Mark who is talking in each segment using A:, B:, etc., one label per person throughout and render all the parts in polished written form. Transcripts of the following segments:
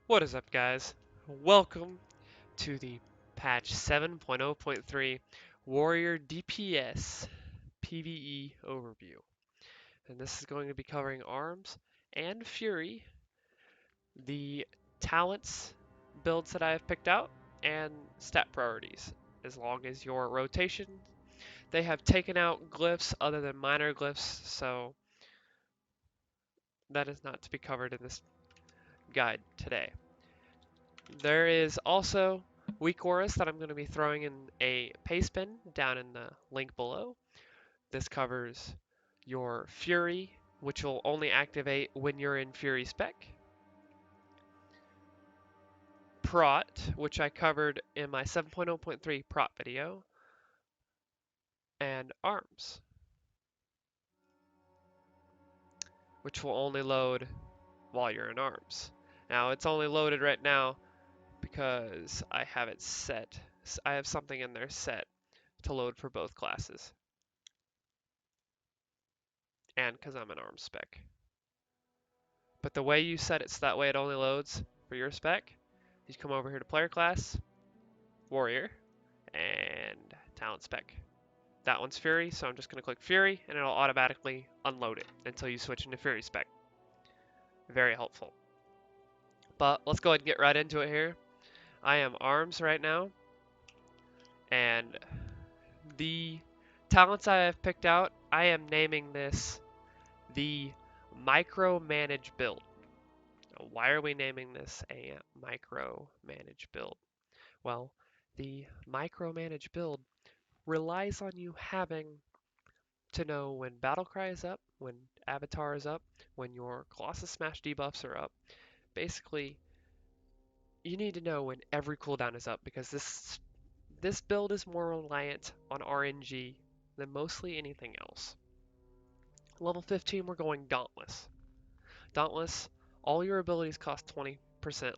A: What is up, guys? Welcome to the patch 7.0.3 Warrior DPS PVE overview. And this is going to be covering arms and fury, the talents builds that I have picked out, and stat priorities. As long as your rotation, they have taken out glyphs other than minor glyphs, so that is not to be covered in this guide today. There is also weak auras that I'm going to be throwing in a paste bin down in the link below. This covers your Fury, which will only activate when you're in Fury spec. Prot, which I covered in my 7.0.3 Prot video. And Arms, which will only load while you're in Arms. Now, it's only loaded right now because I have it set. I have something in there set to load for both classes. And because I'm an arms spec. But the way you set it so that way it only loads for your spec, you come over here to player class, warrior, and talent spec. That one's Fury, so I'm just going to click Fury, and it'll automatically unload it until you switch into Fury spec. Very helpful. But let's go ahead and get right into it here. I am arms right now, and the talents I have picked out, I am naming this the micromanage build. Why are we naming this a micromanage build? Well, the micromanage build relies on you having to know when Battlecry is up, when Avatar is up, when your Colossus Smash debuffs are up. Basically, you need to know when every cooldown is up because this build is more reliant on RNG than mostly anything else. Level 15, we're going Dauntless. Dauntless, all your abilities cost 20%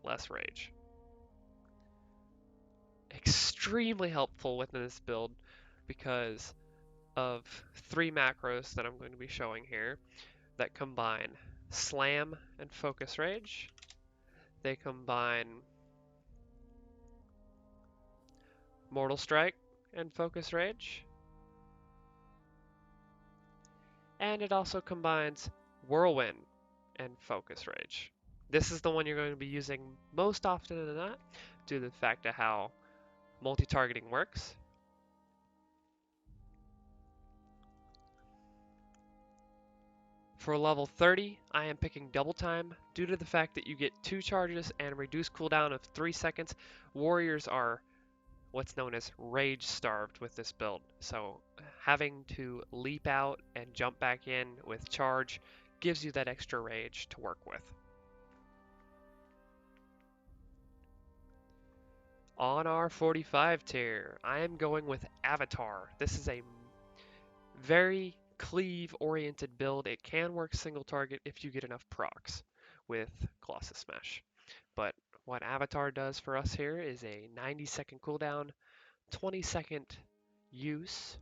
A: less rage. Extremely helpful within this build because of three macros that I'm going to be showing here that combine Slam and Focus Rage. They combine Mortal Strike and Focus Rage. And it also combines Whirlwind and Focus Rage. This is the one you're going to be using most often than not due to the fact of how multi-targeting works. For level 30, I am picking Double Time due to the fact that you get 2 charges and reduced cooldown of 3 seconds. Warriors are what's known as rage starved with this build, so having to leap out and jump back in with charge gives you that extra rage to work with. On our 45 tier, I am going with Avatar. This is a very cleave oriented build. It can work single target if you get enough procs with Colossus Smash. But what Avatar does for us here is a 90-second cooldown, 20-second use,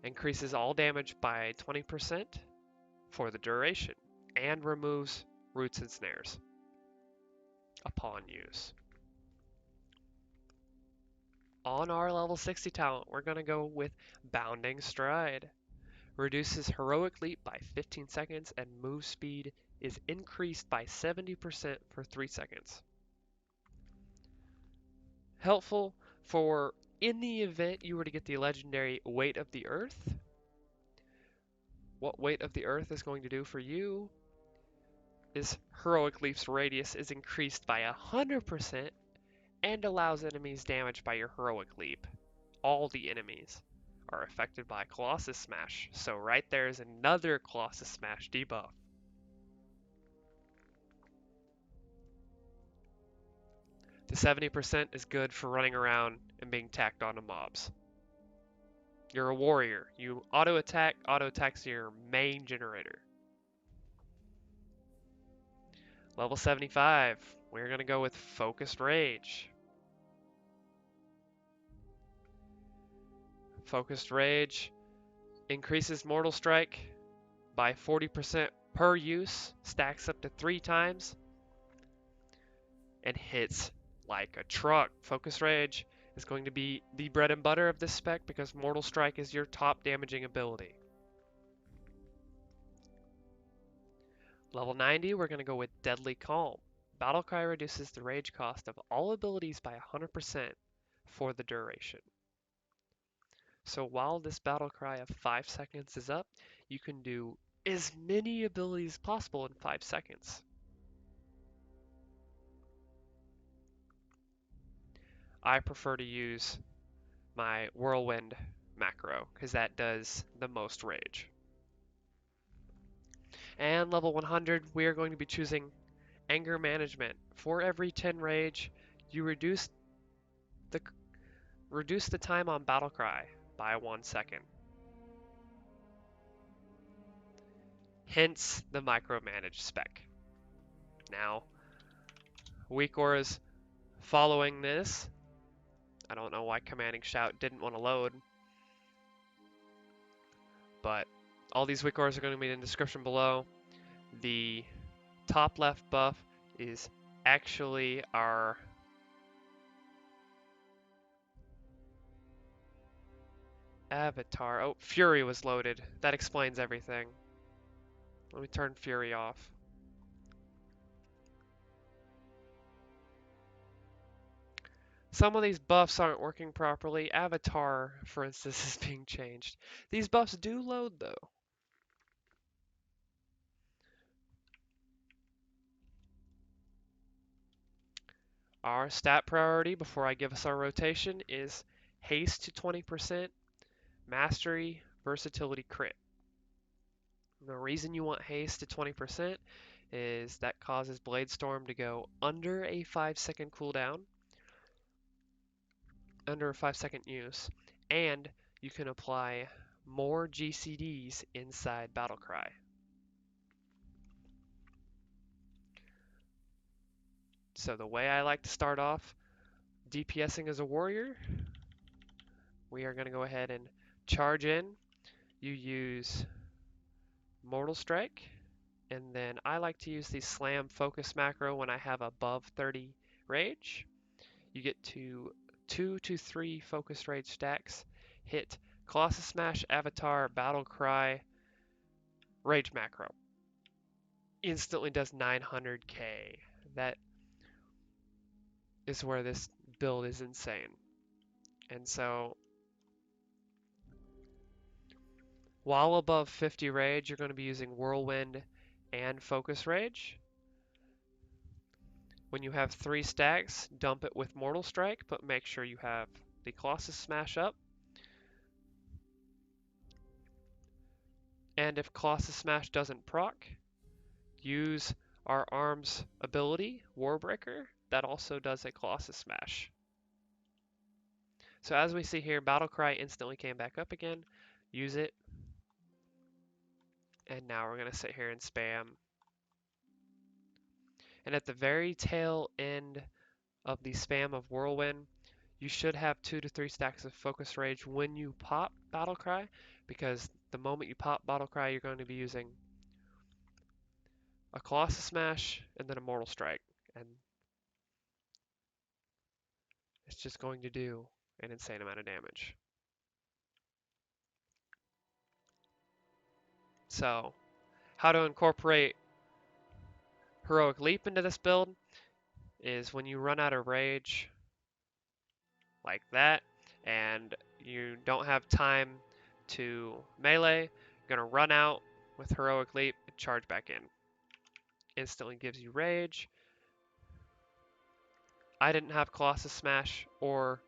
A: increases all damage by 20% for the duration, and removes roots and snares upon use. On our level 60 talent, we're going to go with Bounding Stride. Reduces heroic leap by 15 seconds and move speed is increased by 70% for 3 seconds. Helpful for in the event you were to get the legendary Weight of the Earth. What Weight of the Earth is going to do for you is heroic leap's radius is increased by 100% and allows enemies damaged by your heroic leap. All the enemies are affected by Colossus Smash, so right there is another Colossus Smash debuff. The 70% is good for running around and being tacked onto mobs. You're a warrior. You auto attacks your main generator. Level 75, we're going to go with Focused Rage. Focused Rage increases Mortal Strike by 40% per use, stacks up to 3 times, and hits like a truck. Focus Rage is going to be the bread and butter of this spec because Mortal Strike is your top damaging ability. Level 90, we're going to go with Deadly Calm. Battlecry reduces the rage cost of all abilities by 100% for the duration. So while this Battlecry of 5 seconds is up, you can do as many abilities as possible in 5 seconds. I prefer to use my Whirlwind macro because that does the most rage. And level 100, we are going to be choosing Anger Management. For every 10 rage, you reduce the time on Battlecry by 1 second. Hence the micromanage spec. Now, weak auras following this. I don't know why Commanding Shout didn't want to load, but all these weak auras are going to be in the description below. The top left buff is actually our avatar. Oh, Fury was loaded. That explains everything. Let me turn Fury off. Some of these buffs aren't working properly. Avatar, for instance, is being changed. These buffs do load, though. Our stat priority before I give us our rotation is haste to 20%, mastery, versatility, crit. The reason you want haste to 20% is that causes Blade Storm to go under a 5-second cooldown, under a 5-second use, and you can apply more GCDs inside Battlecry. So the way I like to start off DPSing as a warrior, we are going to go ahead and charge in. You use Mortal Strike, and then I like to use the Slam Focus macro when I have above 30 rage. You get to 2 to 3 Focus Rage stacks, hit Colossus Smash, Avatar, Battle Cry, Rage macro. Instantly does 900k. That is where this build is insane. And so, while above 50 rage, you're going to be using Whirlwind and Focus Rage. When you have 3 stacks, dump it with Mortal Strike, but make sure you have the Colossus Smash up. And if Colossus Smash doesn't proc, use our arms ability, Warbreaker, that also does a Colossus Smash. So as we see here, Battlecry instantly came back up again. Use it. And now we're going to sit here and spam. And at the very tail end of the spam of Whirlwind, you should have 2 to 3 stacks of Focus Rage when you pop Battlecry, because the moment you pop Battlecry, you're going to be using a Colossus Smash and then a Mortal Strike. And it's just going to do an insane amount of damage. So, how to incorporate Heroic Leap into this build is when you run out of rage like that and you don't have time to melee, you're going to run out with Heroic Leap and charge back in. Instantly gives you rage. I didn't have Colossus Smash or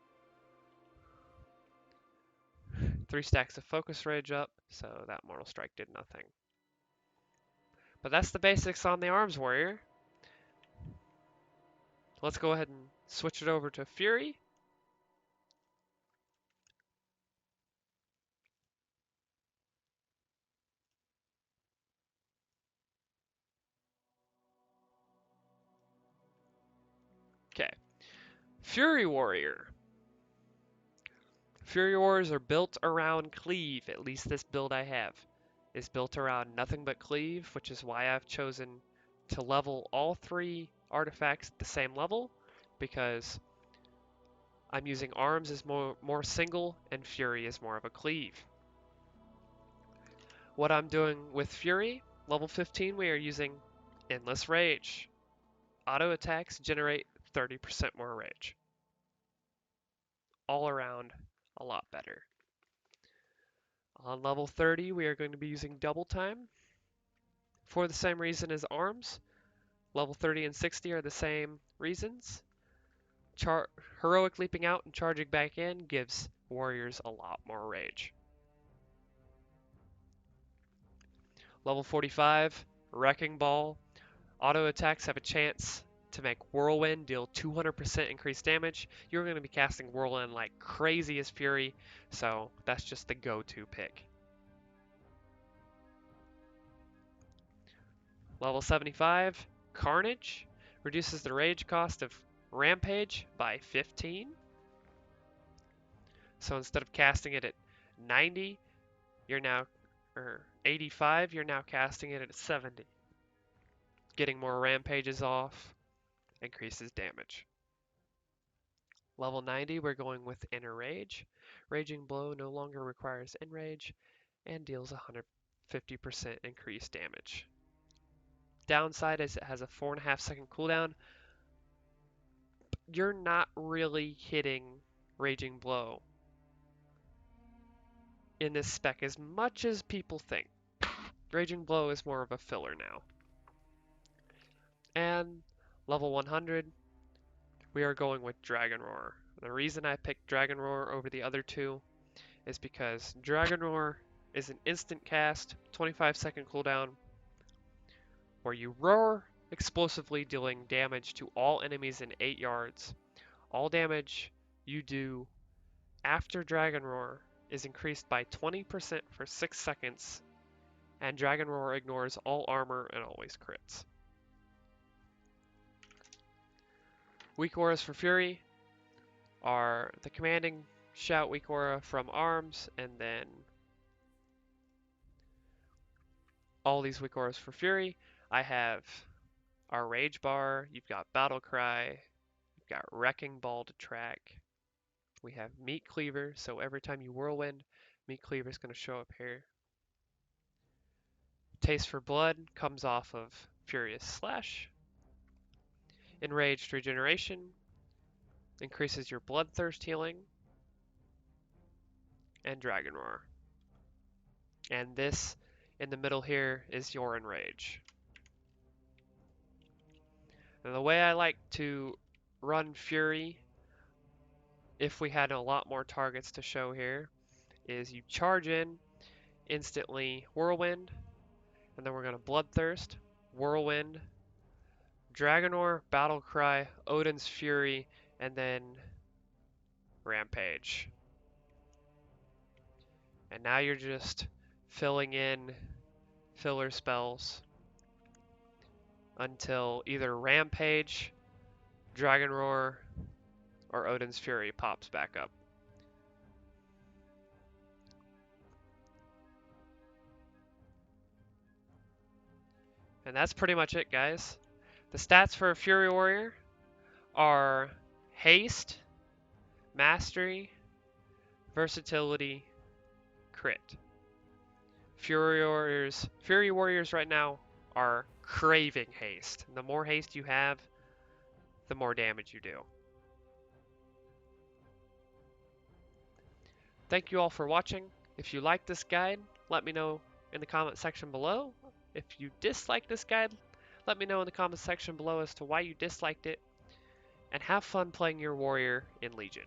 A: 3 stacks of Focus Rage up, so that Mortal Strike did nothing. But that's the basics on the Arms Warrior. Let's go ahead and switch it over to Fury. Okay, Fury Warrior. Fury Warriors are built around cleave, at least this build I have is built around nothing but cleave, which is why I've chosen to level all 3 artifacts at the same level because I'm using arms as more single and fury is more of a cleave. What I'm doing with fury, level 15 we are using endless rage. Auto attacks generate 30% more rage. All around a lot better. On level 30 we are going to be using double time for the same reason as arms. Level 30 and 60 are the same reasons. Heroic leaping out and charging back in gives warriors a lot more rage. Level 45, Wrecking Ball. Auto attacks have a chance to make Whirlwind deal 200% increased damage. You're going to be casting Whirlwind like crazy as Fury, so that's just the go-to pick. Level 75, Carnage. Reduces the rage cost of Rampage by 15. So instead of casting it at 90, you're now, or 85, you're now casting it at 70. Getting more rampages off increases damage. Level 90, we're going with Inner Rage. Raging Blow no longer requires Enrage and deals 150% increased damage. Downside is it has a 4.5 second cooldown. You're not really hitting Raging Blow in this spec as much as people think. Raging Blow is more of a filler now. And level 100, we are going with Dragon Roar. The reason I picked Dragon Roar over the other two is because Dragon Roar is an instant cast, 25 second cooldown, where you roar explosively, dealing damage to all enemies in 8 yards. All damage you do after Dragon Roar is increased by 20% for 6 seconds, and Dragon Roar ignores all armor and always crits. Weak auras for Fury are the commanding shout weak aura from arms, and then all these weak auras for Fury. I have our Rage Bar, you've got Battle Cry, you've got Wrecking Ball to track. We have Meat Cleaver, so every time you Whirlwind, Meat Cleaver is going to show up here. Taste for Blood comes off of Furious Slash. Enraged Regeneration increases your Bloodthirst healing. And Dragon Roar. And this in the middle here is your Enrage. Now the way I like to run Fury, if we had a lot more targets to show here, is you charge in, instantly Whirlwind, and then we're going to Bloodthirst, Whirlwind, Dragon Roar, Battle Cry, Odin's Fury, and then Rampage. And now you're just filling in filler spells until either Rampage, Dragon Roar, or Odin's Fury pops back up. And that's pretty much it, guys. The stats for a Fury Warrior are Haste, Mastery, Versatility, Crit. Fury Warriors right now are craving haste. And the more haste you have, the more damage you do. Thank you all for watching. If you like this guide, let me know in the comment section below. If you dislike this guide, let me know in the comment section below as to why you disliked it. And have fun playing your warrior in Legion.